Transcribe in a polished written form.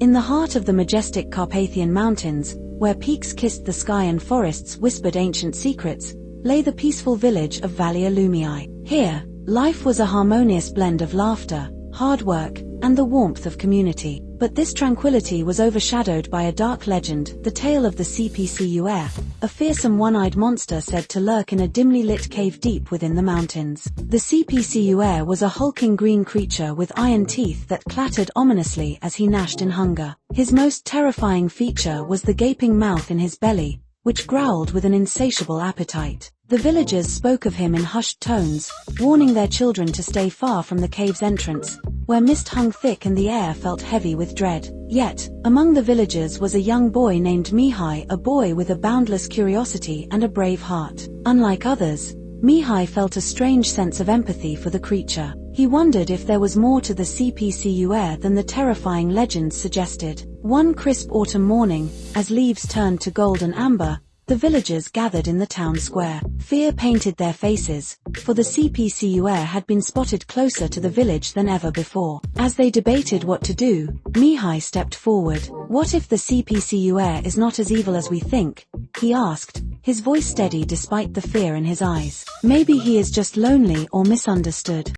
In the heart of the majestic Carpathian Mountains, where peaks kissed the sky and forests whispered ancient secrets, lay the peaceful village of Valea Lumii. Here, life was a harmonious blend of laughter, hard work, and the warmth of community. But this tranquility was overshadowed by a dark legend, the tale of the Căpcăun, a fearsome one-eyed monster said to lurk in a dimly lit cave deep within the mountains. The Căpcăun was a hulking green creature with iron teeth that clattered ominously as he gnashed in hunger. His most terrifying feature was the gaping mouth in his belly, which growled with an insatiable appetite. The villagers spoke of him in hushed tones, warning their children to stay far from the cave's entrance, where mist hung thick and the air felt heavy with dread. Yet, among the villagers was a young boy named Mihai, a boy with a boundless curiosity and a brave heart. Unlike others, Mihai felt a strange sense of empathy for the creature. He wondered if there was more to the Căpcăun than the terrifying legends suggested. One crisp autumn morning, as leaves turned to gold and amber, the villagers gathered in the town square. Fear painted their faces, for the Căpcăun had been spotted closer to the village than ever before. As they debated what to do, Mihai stepped forward. "What if the Căpcăun is not as evil as we think?" he asked, his voice steady despite the fear in his eyes. "Maybe he is just lonely or misunderstood."